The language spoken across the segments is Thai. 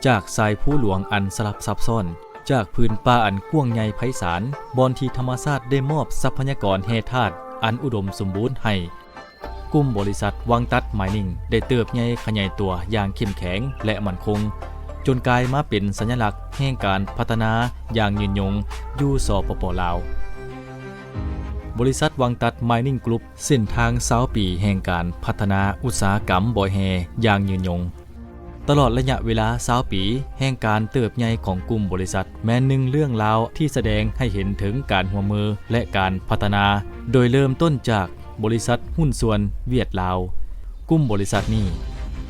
จากสายผู้หลวงอันสลับซับซ้อนจากพื้นป่าอันกว้างใหญ่ไพศาลบอนที่ธรรมชาติได้มอบทรัพยากรแร่ธาตุอันอุดมสมบูรณ์ให้กลุ่มบริษัทวังตัดไมนิ่งได้เติบใหญ่ขยายตัวอย่างเข้มแข็งและมั่นคงจนกลายมาเป็นสัญลักษณ์แห่งการพัฒนาอย่างยืนยงอยู่สปป.ลาวบริษัทวังตัดไมนิ่งกรุ๊ปเส้นทาง20 ปีแห่งการพัฒนาอุตสาหกรรมบ่อแฮอย่างยืนยงตลอดระยะเวลา20 ปีแห่งการเติบใหญ่ของกลุ่มบริษัทแม้หนึ่งเรื่องราวที่แสดงให้เห็นถึงการร่วมมือและการพัฒนาโดยเริ่มต้นจากบริษัทหุ้นส่วนเวียดลาวกลุ่มบริษัทนี้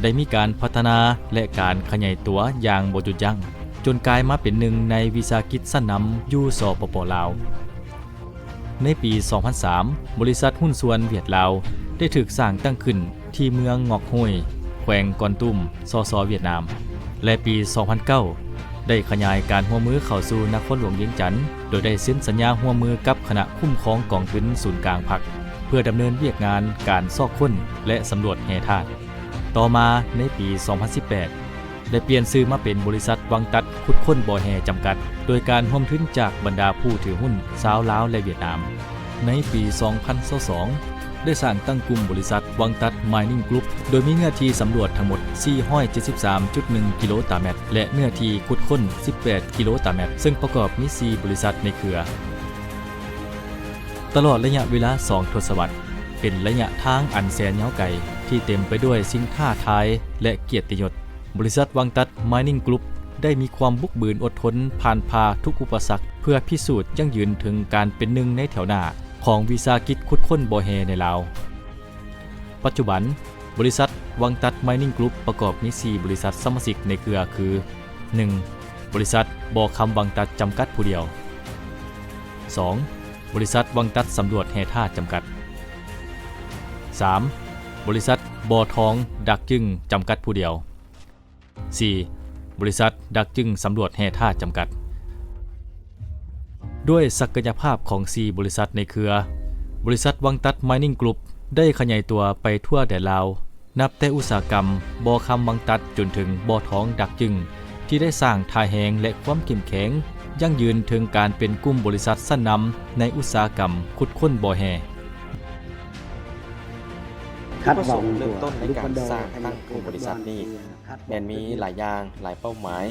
ได้มีการพัฒนาและการขยายตัวอย่างบ่หยุดยั้งจนกลายมาเป็นหนึ่งในวิสาหกิจชั้นนำอยู่สปป.ลาวในปี 2003 บริษัทหุ้นส่วนเวียดลาวได้ถูกสร้างตั้งขึ้นที่เมืองงอกห้วยแขวงกอนตุ้มสส.เวียดนามและปี 2009 ได้ขยายการร่วมมือเข้าสู่นครหลวงเวียงจันทน์โดยได้เซ็นสัญญาร่วมมือกับคณะคุ้มครองกองทุนศูนย์กลางพรรคเพื่อดำเนินเวียกงานการซอกค้นและสำรวจแร่ธาตุต่อมาในปี 2018 ได้เปลี่ยนชื่อมาเป็นบริษัทวังตัดขุดค้นบ่อแฮจำกัดโดยการร่วมทุนจากบรรดาผู้ถือหุ้นชาวลาวและเวียดนามในปี 2022 ได้สร้างตั้งกลุ่มบริษัทวังตัดไมนิ่งกรุ๊ปโดยมีเนื้อที่สำรวจทั้งหมด 473.1 กิโลตารเมตรและเนื้อที่ขุดค้น 18 กิโลตารเมตรซึ่งประกอบมี 4 บริษัทในเครือตลอดระยะเวลา 2 ทศวรรษเป็นระยะทางอันแสนยาวไกลที่เต็มไปด้วยสิ่งท้าทายและเกียรติยศบริษัทวังตัดไมนิ่งกรุ๊ปได้มีความบุกบืนอดทนผ่านพาทุกอุปสรรคเพื่อพิสูจน์ยั่งยืนถึงการเป็นหนึ่งในแถวหน้าของวิสาหกิจขุดค้นบ่อแฮในลาวปัจจุบันบริษัทวังตัดไมนิ่งกรุ๊ปประกอบมี 4 บริษัทสมาชิกในเครือคือ 1. บริษัทบ่อคำวังตัดจำกัดผู้เดียว 2. บริษัทวังตัดสำรวจแร่ธาตุจำกัด 3. บริษัทบ่อทองดักจึงจำกัดผู้เดียว 4. บริษัทดักจึงสำรวจแร่ธาตุจำกัดด้วยศักยภาพของ 4 บริษัทในเครือบริษัทวังตัดไมนิ่งกรุ๊ปได้ขยายตัวไปทั่วแดนลาวนับแต่อุตสาหกรรมบ่อคำวังตัดจนถึงบ่อทองดักจึงที่ได้สร้างท่าแหงและความเข้มแข็งยั่งยืนถึงการเป็นกลุ่มบริษัทชั้นนำในอุตสาหกรรมขุดค้นบ่อแฮประสงค์เริ่มต้นในการสร้างตั้งกลุ่มบริษัทนี้แม้นมีหลายอย่างหลายเป้าหมาย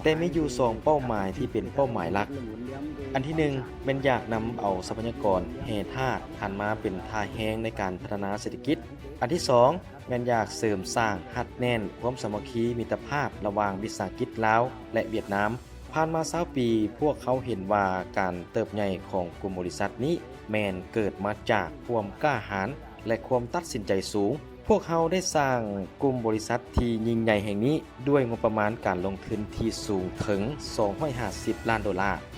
แต่มีอยู่2เป้าหมายที่เป็นเป้าหมายหลักอันที่1เป็นอยากนำเอาทรัพยากรแร่ธาตุหันมาเป็นท่าแฮงในการพัฒนาเศรษฐกิจอันที่2เป็นอยากเสริมสร้างหัดแน่นความสามัคคีมิตรภาพระหว่างวิสาหกิจลาวและเวียดนามผ่านมา20 ปีพวกเขาเห็นว่าการเติบใหญ่ของกลุ่มบริษัทนี้แม่นเกิดมาจากความกล้าหาญและความตัดสินใจสูงพวกเขาได้สร้างกลุ่มบริษัทที่ยิ่งใหญ่แห่งนี้ด้วยงบประมาณการลงทุนที่สูงถึง$250 ล้าน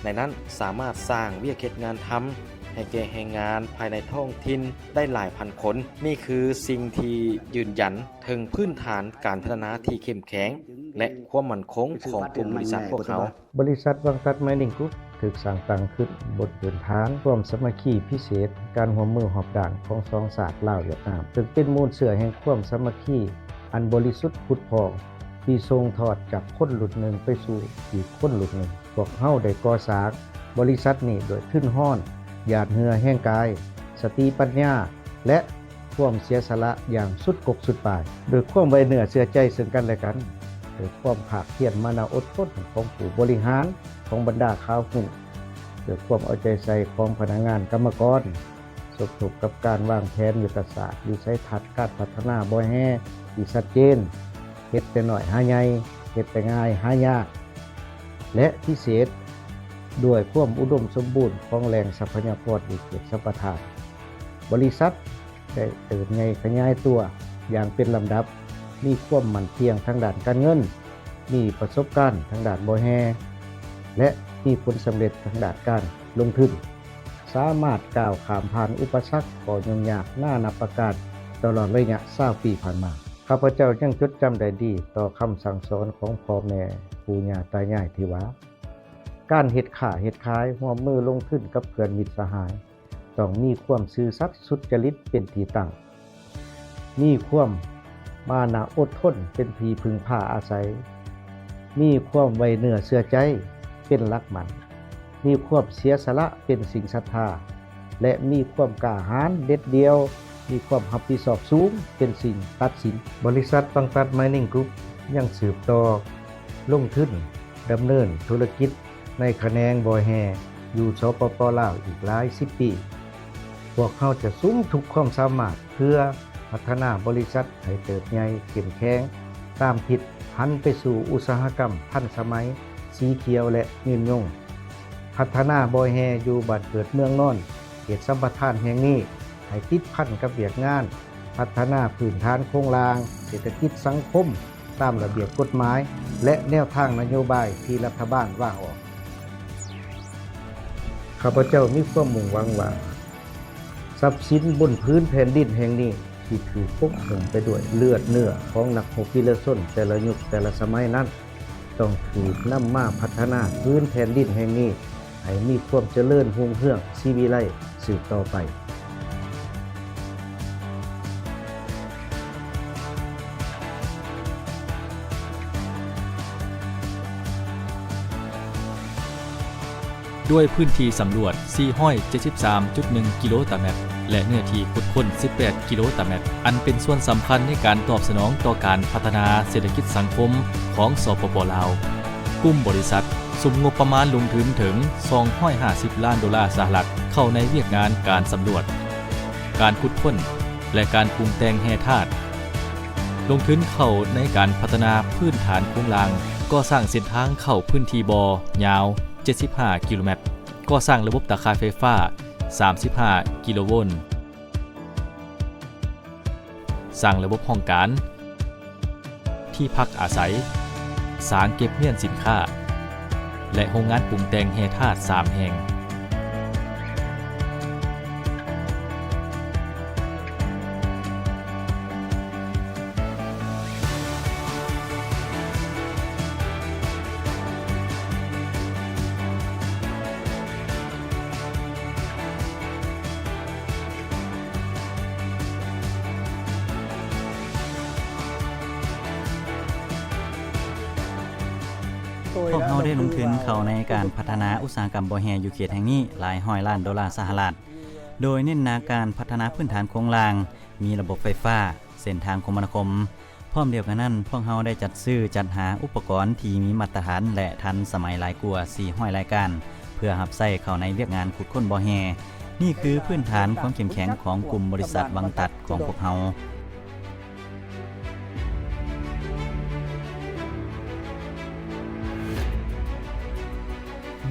ในนั้นสามารถสร้างเวียกเฮ็ดงานทำให้แก่แรงงานภายในท้องถิ่นได้หลายพันคนนี่คือสิ่งที่ยืนยันถึงพื้นฐานการพัฒนาที่เข้มแข็งและความมั่นคงของกลุ่มบริษัทพวกเขาบริษัทวังตัดไมนิ่งกรุ๊ปถูกสร้างตั้งขึ้นบนพื้นฐานความสามัคคีพิเศษการร่วมมือหอบด่านของสองชาติลาวเวียดนามซึ่งเป็นมูลเสื่อแห่งความสามัคคีอันบริสุทธิ์ผุดพองที่ทรงทอดจากคนหลุดหนึ่งไปสู่อีกคนหลุดหนึ่งพวกเฮาได้ก่อสร้างบริษัทนี้โดยทุนห้อนหยาดเหงื่อแห่งกายสติปัญญาและความเสียสละอย่างสุดกกสุดปลายโดยความไว้เนื้อเชื่อใจซึ่งกันและกันโดยความภาคเพียรมานะอดทนของผู้บริหารของบรรดาข่าวหุ้นโดยความเอาใจใส่ของพนักงานกรรมกรสมทบกับการวางแผนยุทธศาสตร์วิสัยทัศน์การพัฒนาบ่อแฮที่ชัดเจนเฮ็ดแต่น้อยหาใหญ่เฮ็ดแต่ง่ายหายากและพิเศษด้วยความอุดมสมบูรณ์ของแหล่งทรัพยากรอีกเขตสัมปทานบริษัทได้เติบใหญ่ขยายตัวอย่างเป็นลำดับมีความมั่นเที่ยงทางด้านการเงินมีประสบการณ์ทางด้านบ่อแฮและมีผลสำเร็จทางด้านการลงทุนสามารถก้าวข้ามผ่านอุปสรรคก่อยุ่งยากน่านับประการตลอดระยะ20 ปีผ่านมาข้าพเจ้ายังจดจำได้ดีต่อคำสั่งสอนของพ่อแม่ปู่ย่าตายายที่ว่าการเฮ็ดค้าเฮ็ดขายร่วมมือลงทุนกับเพื่อนมิตรสหายต้องมีความซื่อสัตย์สุจริตเป็นที่ตั้งมีความมานะอดทนเป็นที่พึ่งพาอาศัย มีความไว้เนื้อเชื่อใจเป็นหลักมั่นมีความเสียสละเป็นสิ่งศรัทธาและมีความกล้าหาญเด็ดเดียวมีความรับผิดชอบสูงเป็นสิ่งตัดสินบริษัทบางตัด Mining Group ยังสืบต่อลงทุนดำเนินธุรกิจในแขนงบ่อแฮอยู่สปป.ลาวอีกหลาย10 ปีพวกเขาจะซุ้มทุกความสามารถเพื่อพัฒนาบริษัทให้เติบใหญ่เข้มแข็งตามทิศหันไปสู่อุตสาหกรรมทันสมัยสีเขียวและยืนยงพัฒนาบ่อแฮอยู่บ้านเกิดเมืองนอนเขตสัมปทานแห่งนี้ให้ติดพันกับเวียกงานพัฒนาพื้นฐานโครงสร้างเศรษฐกิจสังคมตามระเบียบกฎหมายและแนวทางนโยบายที่รัฐบาลวางออกข้าพเจ้ามีความมุ่งหวังว่าทรัพย์สินบนพื้นแผ่นดินแห่งนี้ที่ถูกปกครองไปด้วยเลือดเนื้อของนักรบวีรชนแต่ละยุคแต่ละสมัยนั้นต้องถูกนำมาพัฒนาพื้นแผ่นดินแห่งนี้ให้มีความเจริญรุ่งเรืองชีวิไลสืบต่อไปด้วยพื้นที่สำรวจ 473.1 กิโลตารางเมตรและเนื้อที่ขุดค้น 18 กิโลตารางเมตรอันเป็นส่วนสำคัญในการตอบสนองต่อการพัฒนาเศรษฐกิจสังคมของสปป.ลาวกลุ่มบริษัทสุมงบประมาณลงทุนถึง$250 ล้านเข้าในเวียกงานการสำรวจการขุดค้นและการปรุงแต่งแร่ธาตุลงทุนเข้าในการพัฒนาพื้นฐานโครงสร้างก่อสร้างเส้นทางเข้าพื้นที่บ่อยาว75 กิโลเมตรก่อสร้างระบบตาข่ายไฟฟ้า35 กิโลโวลต์สร้างระบบห้องการที่พักอาศัยสางเก็บเงียนสินค้าและโรงงานปรุงแต่งแร่ธาตุ3 แห่งพวกเขาได้ลงทุนเข้าในการพัฒนาอุตสาหกรรมบ่อแฮอยู่เขตแห่งนี้หลายร้อยล้านดอลลาร์สหรัฐโดยเน้นหนักการพัฒนาพื้นฐานโครงสร้างมีระบบไฟฟ้าเส้นทางคมนาคมพร้อมเดียวกันนั้นพวกเขาได้จัดซื้อจัดหาอุปกรณ์ที่มีมาตรฐานและทันสมัยหลายกว่า400 รายการเพื่อรับใช้เข้าในเวียกงานขุดค้นบ่อแฮนี่คือพื้นฐานความเข้มแข็งของกลุ่มบริษัทวังตัดของพวกเขา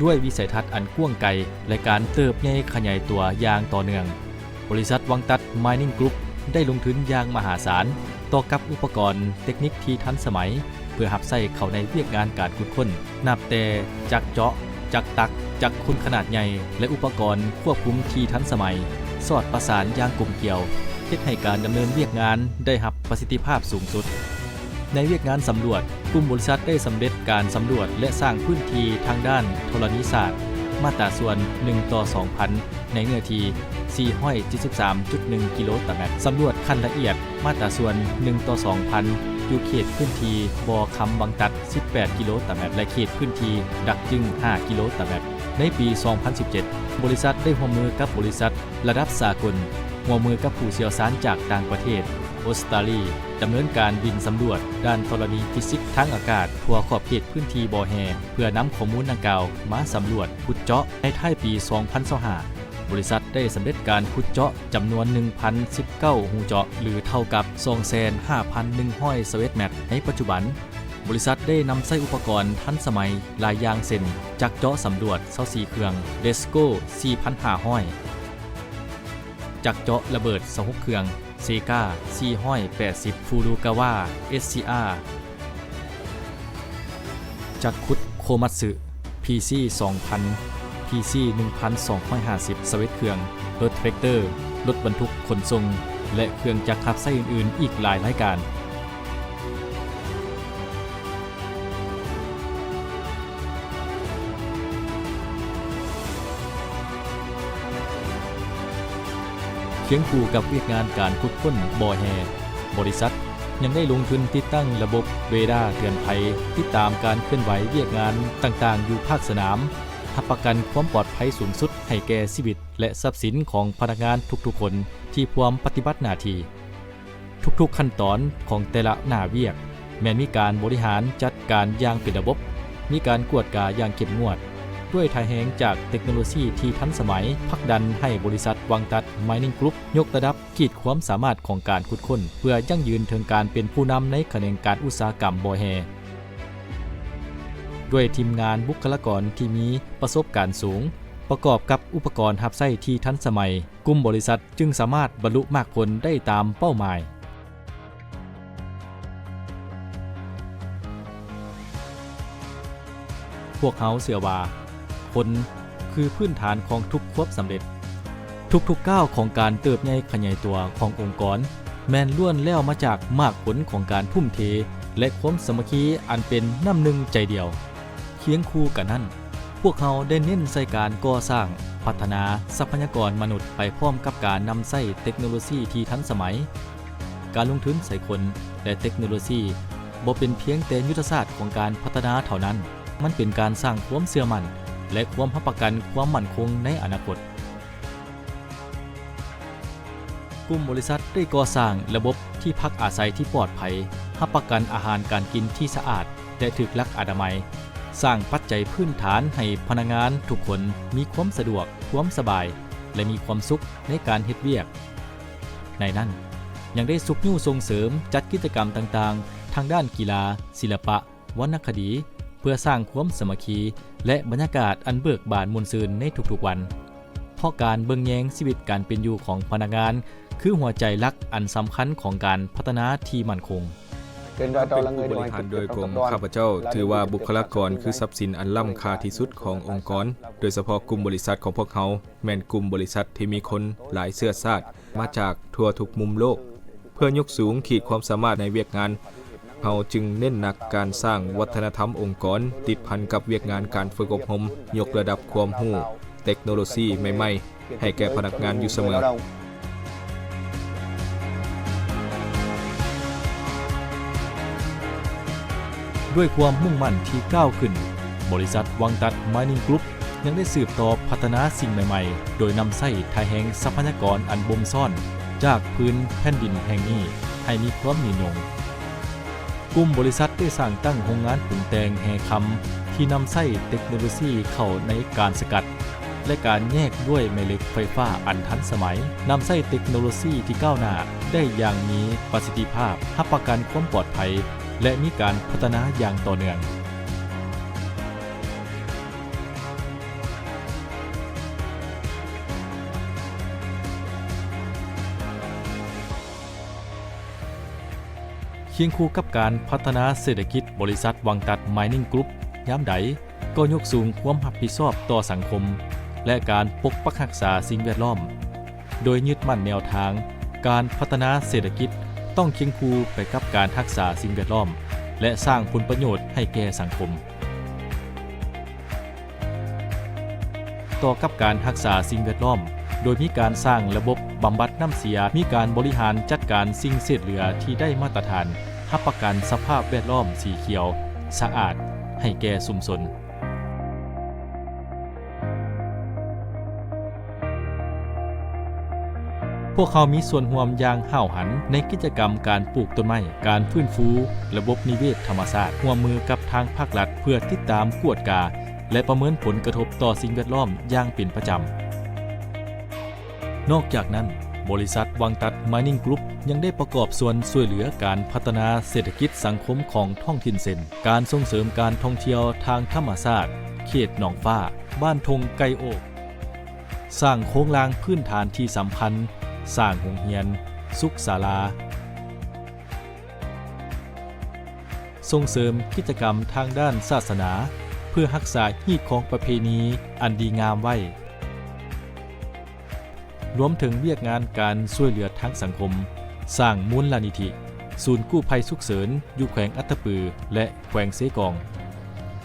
ด้วยวิสัยทัศน์อันกว้างไกลและการเติบใหญ่ขยายตัวอย่างต่อเนื่องบริษัทวังตัด Mining Group ได้ลงทุนอย่างมหาศาลต่อกับอุปกรณ์เทคนิคที่ทันสมัยเพื่อรับใช้เข้าในเวียกงานการขุดค้นนับแต่จักเจาะจักตักจักขุดขนาดใหญ่และอุปกรณ์ควบคุมที่ทันสมัยสอดประสานอย่างกลมเกลียวเฮ็ดให้การดำเนินเวียกงานได้รับประสิทธิภาพสูงสุดในเวียกงานสำรวจกลุ่มบริษัทได้สำเร็จการสำรวจและสร้างพื้นที่ทางด้านธรณีศาสตร์มาตราส่วน1 ต่อ 2,000 ในเนื้อที่473.1 กิโลตารางเมตรสำรวจขั้นละเอียดมาตราส่วน1 ต่อ 2,000 อยู่เขตพื้นที่บ่อคำวังตัด18 กิโลตารางเมตรและเขตพื้นที่ดักจึง5 กิโลตารางเมตรในปี 2017 บริษัทได้ร่วมมือกับบริษัทระดับสากลร่วมมือกับผู้เชี่ยวชาญจากต่างประเทศออสเตรเลียดำเนินการบินสำรวจด้านธรณีฟิสิกส์ทางอากาศทั่วขอบเขตพื้นที่บ่อแฮเพื่อนำข้อมูลดังกล่าวมาสำรวจขุดเจาะในท้ายปี 2025 บริษัทได้สำเร็จการขุดเจาะจำนวน 1,019 หูเจาะหรือเท่ากับ 2,5,100 สเวตเมตรในปัจจุบันบริษัทได้นำใช้อุปกรณ์ทันสมัยหลายอย่างเช่นจักรเจาะสำรวจ24 เครื่อง Desco 4,500 จักรเจาะระเบิด26 เครื่องเซกา480ฟูรุกาวะ SCR จักรขุดโคมัตสึ PC 2000 PC 1250 สวิตช์เครื่องรถแทรกเตอร์รถบรรทุกขนส่งและเครื่องจักรขับไส้อื่นๆอีกหลายรายการเคียงคู่กับเวียกงานการขุดค้นบ่อแฮบริษัท ยังได้ลงทุนติดตั้งระบบเรดาร์เตือนภัยติดตามการเคลื่อนไหวเวียกงานต่างๆอยู่ภาคสนามรับประกันความปลอดภัยสูงสุดให้แก่ชีวิตและทรัพย์สินของพนักงานทุกๆคนที่พร้อมปฏิบัติหน้าที่ทุกๆขั้นตอนของแต่ละหน้าเวียกแม้นมีการบริหารจัดการอย่างเป็นระบบมีการกวดกาอย่างเข้มงวดด้วยท่าแหงจากเทคโนโลยีที่ทันสมัยผลักดันให้บริษัทวังตัด Mining Group ยกระดับขีดความสามารถของการขุดค้นเพื่อยั่งยืนถึงการเป็นผู้นำในแขนงการอุตสาหกรรมบ่อแฮด้วยทีมงานบุคลากรที่มีประสบการณ์สูงประกอบกับอุปกรณ์รับใช้ที่ทันสมัยกลุ่มบริษัทจึงสามารถบรรลุมรรคผลได้ตามเป้าหมายพวกเขาเชื่อว่าผลคือพื้นฐานของทุกความสำเร็จทุกก้าวของการเติบใหญ่ขยายตัวขององค์กรแม้นล้วนแล้วมาจากมากผลของการทุ่มเทและความสามัคคีอันเป็นน้ำหนึ่งใจเดียวเคียงคู่กันนั้นพวกเขาได้เน้นใส่การก่อสร้างพัฒนาทรัพยากรมนุษย์ไปพร้อมกับการนำใช้เทคโนโลยีที่ทันสมัยการลงทุนใส่คนและเทคโนโลยีบ่เป็นเพียงแต่ยุทธศาสตร์ของการพัฒนาเท่านั้นมันเป็นการสร้างความเชื่อมั่นและความรับประกันความมั่นคงในอนาคตกลุ่มบริษัทได้ก่อสร้างระบบที่พักอาศัยที่ปลอดภัยรับประกันอาหารการกินที่สะอาดและถูกลักอนามัยสร้างปัจจัยพื้นฐานให้พนักงานทุกคนมีความสะดวกความสบายและมีความสุขในการเฮ็ดเวียกในนั้นยังได้สุขยุ่ส่งเสริมจัดกิจกรรมต่างๆทางด้านกีฬาศิลปะวรรณคดีเพื่อสร้างความสามัคคีและบรรยากาศอันเบิกบานมวลซื่นในทุกๆวันเพราะการเบิ่งแยงชีวิตการเป็นอยู่ของพนักงานคือหัวใจหลักอันสำคัญของการพัฒนาที่มั่นคง เป็นผู้บริหารโดยตรงข้าพเจ้าถือว่าบุคลากรคือทรัพย์สินอันล้ำค่าที่สุดขององค์กรโดยเฉพาะกลุ่มบริษัทของพวกเขาแม่นกลุ่มบริษัทที่มีคนหลายเชื้อชาติมาจากทั่วทุกมุมโลกเพื่อยกสูงขีดความสามารถในเวียกงานเราจึงเน้นหนักการสร้างวัฒนธรรมองค์กรติดพันกับเวียกงานการฝึกอบรมยกระดับความรู้เทคโนโลยีใหม่ๆให้แก่พนักงานอยู่เสมอด้วยความมุ่งมั่นที่ก้าวขึ้นบริษัทวังตัด Mining Group ยังได้สืบต่อพัฒนาสิ่งใหม่ๆโดยนำใช้ท่าแห่งทรัพยากรอันบ่มซ่อนจากพื้นแผ่นดินแห่งนี้ให้มีความยืนยงกลุ่มบริษัทได้สร้างตั้งโรงงานปรุงแต่งแห่คำที่นำใช้เทคโนโลยีเข้าในการสกัดและการแยกด้วยแม่เหล็กไฟฟ้าอันทันสมัยนำใช้เทคโนโลยีที่ก้าวหน้าได้อย่างมีประสิทธิภาพรับประกันความปลอดภัยและมีการพัฒนาอย่างต่อเนื่องเคียงคู่กับการพัฒนาเศรษฐกิจบริษัทวังตัด Mining Group ยามใดก็ยกสูงความรับผิดชอบต่อสังคมและการปกปักรักษาสิ่งแวดล้อมโดยยึดมั่นแนวทางการพัฒนาเศรษฐกิจต้องเคียงคู่ไปกับการรักษาสิ่งแวดล้อมและสร้างผลประโยชน์ให้แก่สังคมต่อกับการรักษาสิ่งแวดล้อมโดยมีการสร้างระบบบำบัดน้ำเสียมีการบริหารจัดการสิ่งเศษเหลือที่ได้มาตรฐานรับประกันสภาพแวดล้อมสีเขียวสะอาดให้แก่ชุมชนพวกเขามีส่วนร่วมอย่างห้าวหันในกิจกรรมการปลูกต้นไม้การฟื้นฟูระบบนิเวศธรรมชาติร่วมมือกับทางภาครัฐเพื่อติดตามกวดกาและประเมินผลกระทบต่อสิ่งแวดล้อมอย่างเป็นประจำนอกจากนั้นบริษัทวังตัด Mining Group ยังได้ประกอบส่วนช่วยเหลือการพัฒนาเศรษฐกิจสังคมของท้องถิ่นเซนการส่งเสริมการท่องเที่ยวทางธรรมชาติเขตหนองฟ้าบ้านทงไกโอกสร้างโครงลางพื้นฐานที่สำคัญสร้างโรงเรียนสุขศาลาส่งเสริมกิจกรรมทางด้านศาสนาเพื่อรักษาฮีตของประเพณีอันดีงามไว้รวมถึงเวียกงานการช่วยเหลือทางสังคมสร้างมูลนิธิศูนย์กู้ภัยฉุกเฉินอยู่แขวงอัตตปือและแขวงเสกอง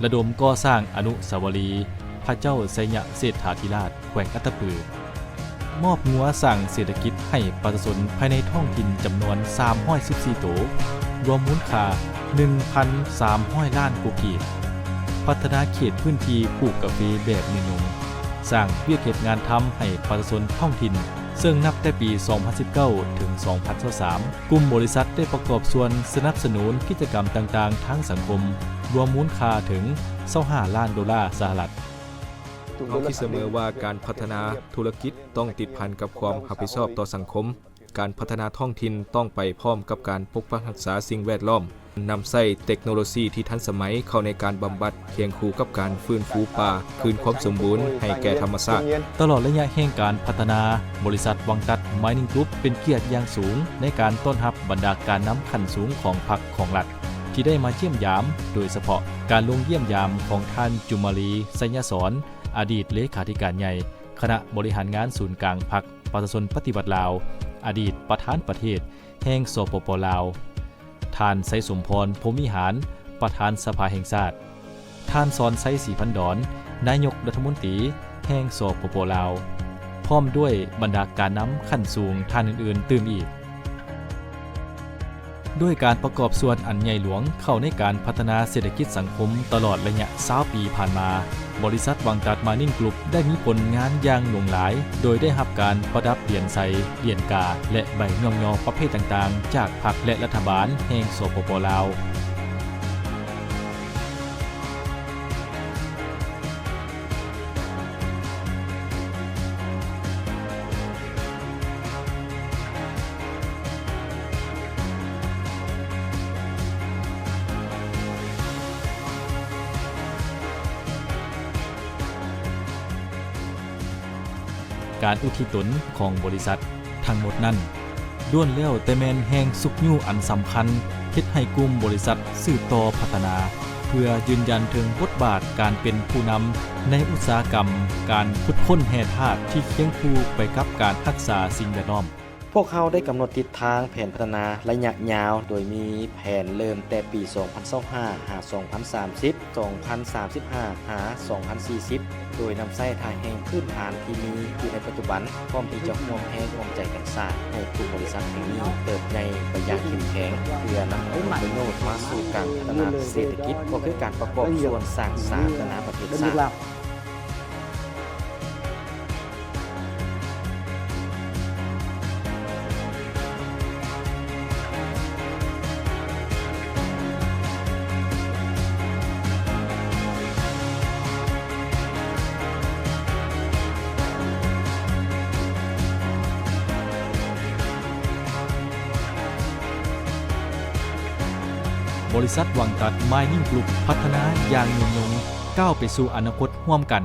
ระดมก่อสร้างอนุสาวรีย์พระเจ้าไสยเศรษฐาธิราชแขวงอัตตปือมอบงัวสร้างเศรษฐกิจให้ประชาชนภายในท้องถิ่นจำนวน314ตัว รวมมูลค่า 1,300 ล้านกุกีบพัฒนาเขตพื้นที่ปลูกกาแฟแบบนิยมสร้างเวียกเหตุงานทำให้ประชาชนท้องถิ่นซึ่งนับแต่ปี 2019 ถึง 2023 กลุ่มบริษัทได้ประกอบส่วนสนับสนุนกิจกรรมต่างๆ ทั้งสังคมรวมมูลค่าถึง$25 ล้านสหรัฐ เขาคิดเสมอว่าการพัฒนาธุรกิจต้องติดพันกับความรับผิดชอบต่อสังคมการพัฒนาท้องถิ่นต้องไปพร้อมกับการปกปักรักษาสิ่งแวดล้อมนำใช้เทคโนโลยีที่ทันสมัยเข้าในการบำบัดเคียงคู่กับการฟื้นฟูป่าคืนความสมบูรณ์ให้แก่ธรรมชาติตลอดระยะแห่งการพัฒนาบริษัทวังตัด Mining Group เป็นเกียรติอย่างสูงในการต้อนรับบรรดาการนำขั้นสูงของพรรคของรัฐที่ได้มาเยี่ยมยามโดยเฉพาะการลงเยี่ยมยามของท่านจุมาลีไสยสรอดีตเลขาธิการใหญ่คณะบริหารงานศูนย์กลางพรรคประชาชนปฏิบัติลาวอดีตประธานประเทศแห่งสปป.ลาวท่านไสสมพรพรหมวิหารประธานสภาแห่งชาติท่านสอนไสศรีพันดอนนายกรัฐมนตรีแห่งสปป.ลาวพร้อมด้วยบรรดาการนำขั้นสูงท่านอื่นๆตื่มอีกด้วยการประกอบส่วนอันใหญ่หลวงเข้าในการพัฒนาเศรษฐกิจสังคมตลอดระยะ20 ปีผ่านมาบริษัทวังตัด Mining Group ได้มีผลงานอย่างหลากหลายโดยได้รับการประดับเหรียญไซเหรียญกาและใบย่องยอประเภทต่างๆจากพรรคและรัฐบาลแห่งสปป.ลาวการอุทิศตนของบริษัททั้งหมดนั้นล้วนแล้วแต่แม่นแห่งสุขยู่อันสำคัญเฮ็ดให้กลุ่มบริษัทสืบต่อพัฒนาเพื่อยืนยันถึงบทบาทการเป็นผู้นำในอุตสาหกรรมการขุดค้นแร่ธาตุที่เคียงคู่ไปกับการรักษาสิ่งแวดล้อมพวกเขาได้กำหนดทิศทางแผนพัฒนาระยะยาวโดยมีแผนเริ่มแต่ปี 2025 หา 2030 2035 หา 2040 โดยนำใช้ทางแห่งพื้นฐานที่มีอยู่ในปัจจุบันพร้อมที่จะร่วมแรงร่วมใจกันสร้างให้กลุ่มบริษัทแห่งนี้เติบใหญ่ไปอย่างเข้มแข็งเพื่อนำผลประโยชน์มาสู่การพัฒนาเศรษฐกิจก็คือการประกอบส่วนสร้างสาธารณประเทศชาติบริษัทวังตัด Mining Group พัฒนาอย่างยิ่งยงก้าวไปสู่อนาคตร่วมกัน